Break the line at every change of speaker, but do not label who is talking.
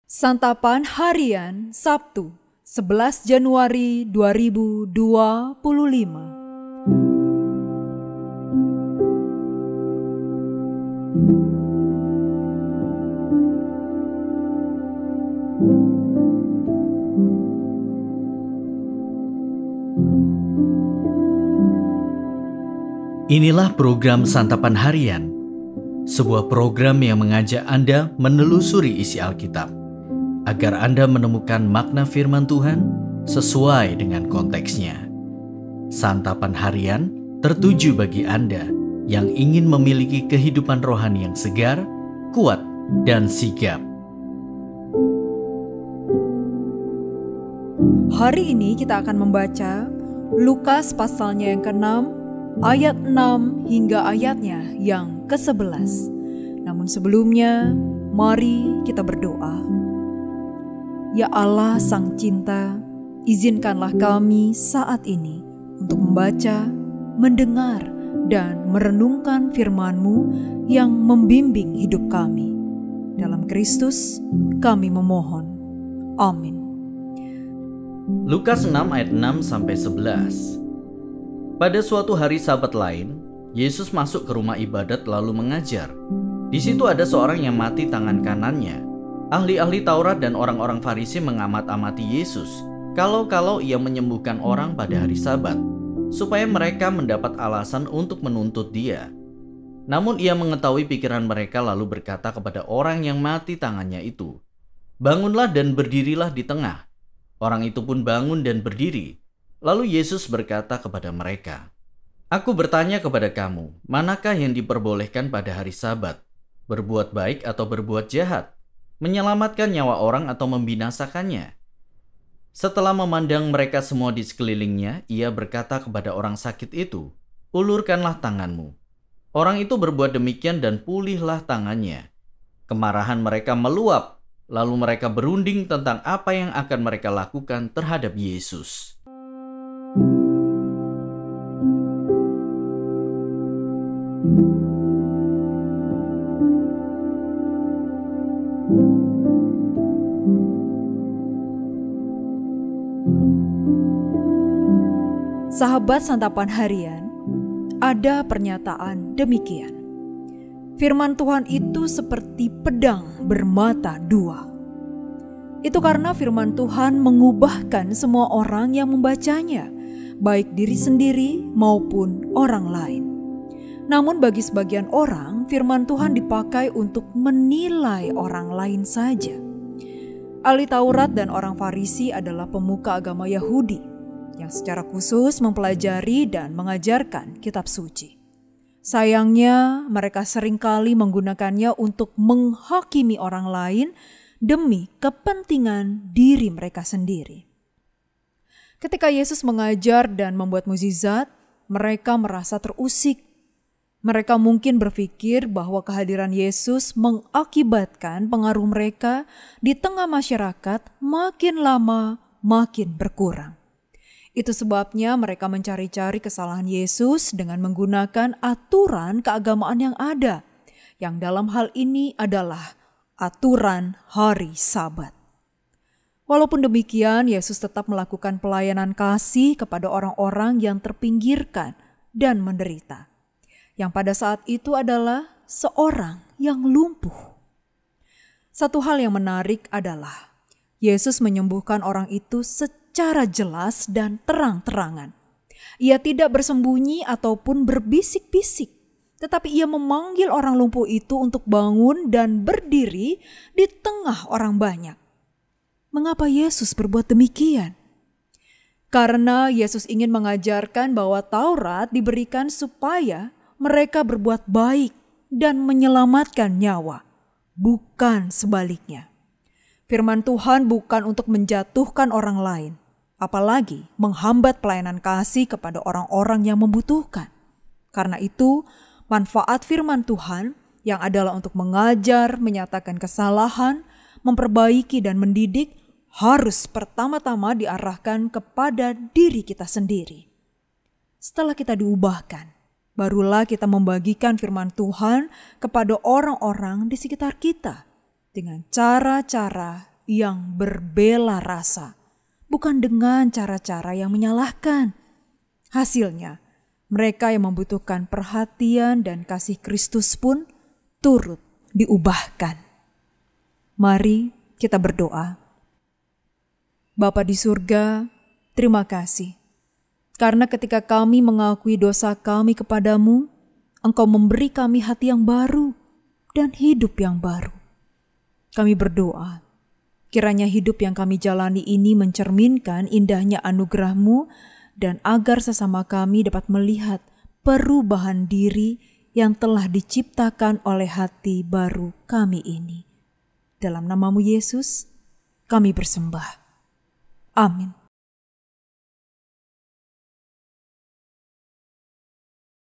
Santapan Harian Sabtu 11 Januari 2025.
Inilah program Santapan Harian, sebuah program yang mengajak Anda menelusuri isi Alkitab, agar Anda menemukan makna firman Tuhan sesuai dengan konteksnya. Santapan Harian tertuju bagi Anda yang ingin memiliki kehidupan rohani yang segar, kuat, dan sigap.
Hari ini kita akan membaca Lukas pasalnya yang ke-6, ayat 6 hingga ayatnya yang ke-11. Namun sebelumnya, mari kita berdoa. Ya Allah Sang Cinta, izinkanlah kami saat ini untuk membaca, mendengar, dan merenungkan firman-Mu yang membimbing hidup kami. Dalam Kristus kami memohon. Amin.
Lukas 6 ayat 6-11. Pada suatu hari Sabat lain, Yesus masuk ke rumah ibadat lalu mengajar. Di situ ada seorang yang mati tangan kanannya. Ahli-ahli Taurat dan orang-orang Farisi mengamat-amati Yesus kalau ia menyembuhkan orang pada hari Sabat, supaya mereka mendapat alasan untuk menuntut dia. Namun ia mengetahui pikiran mereka lalu berkata kepada orang yang mati tangannya itu, "Bangunlah dan berdirilah di tengah." Orang itu pun bangun dan berdiri. Lalu Yesus berkata kepada mereka, "Aku bertanya kepada kamu, manakah yang diperbolehkan pada hari Sabat? Berbuat baik atau berbuat jahat? Menyelamatkan nyawa orang atau membinasakannya?" Setelah memandang mereka semua di sekelilingnya, ia berkata kepada orang sakit itu, "Ulurkanlah tanganmu." Orang itu berbuat demikian dan pulihlah tangannya. Kemarahan mereka meluap, lalu mereka berunding tentang apa yang akan mereka lakukan terhadap Yesus.
Sahabat Santapan Harian, ada pernyataan demikian. Firman Tuhan itu seperti pedang bermata dua. Itu karena firman Tuhan mengubahkan semua orang yang membacanya, baik diri sendiri maupun orang lain. Namun bagi sebagian orang, firman Tuhan dipakai untuk menilai orang lain saja. Ahli Taurat dan orang Farisi adalah pemuka agama Yahudi yang secara khusus mempelajari dan mengajarkan kitab suci. Sayangnya, mereka seringkali menggunakannya untuk menghakimi orang lain demi kepentingan diri mereka sendiri. Ketika Yesus mengajar dan membuat mukjizat, mereka merasa terusik. Mereka mungkin berpikir bahwa kehadiran Yesus mengakibatkan pengaruh mereka di tengah masyarakat makin lama makin berkurang. Itu sebabnya mereka mencari-cari kesalahan Yesus dengan menggunakan aturan keagamaan yang ada, yang dalam hal ini adalah aturan hari Sabat. Walaupun demikian, Yesus tetap melakukan pelayanan kasih kepada orang-orang yang terpinggirkan dan menderita, yang pada saat itu adalah seorang yang lumpuh. Satu hal yang menarik adalah Yesus menyembuhkan orang itu secara jelas dan terang-terangan. Ia tidak bersembunyi ataupun berbisik-bisik, tetapi ia memanggil orang lumpuh itu untuk bangun dan berdiri di tengah orang banyak. Mengapa Yesus berbuat demikian? Karena Yesus ingin mengajarkan bahwa Taurat diberikan supaya mereka berbuat baik dan menyelamatkan nyawa, bukan sebaliknya. Firman Tuhan bukan untuk menjatuhkan orang lain, apalagi menghambat pelayanan kasih kepada orang-orang yang membutuhkan. Karena itu, manfaat firman Tuhan yang adalah untuk mengajar, menyatakan kesalahan, memperbaiki dan mendidik harus pertama-tama diarahkan kepada diri kita sendiri. Setelah kita diubahkan, barulah kita membagikan firman Tuhan kepada orang-orang di sekitar kita dengan cara-cara yang berbela rasa, bukan dengan cara-cara yang menyalahkan. Hasilnya, mereka yang membutuhkan perhatian dan kasih Kristus pun turut diubahkan. Mari kita berdoa. Bapa di surga, terima kasih. Karena ketika kami mengakui dosa kami kepadamu, Engkau memberi kami hati yang baru dan hidup yang baru. Kami berdoa, kiranya hidup yang kami jalani ini mencerminkan indahnya anugerah-Mu dan agar sesama kami dapat melihat perubahan diri yang telah diciptakan oleh hati baru kami ini. Dalam nama-Mu Yesus, kami bersembah. Amin.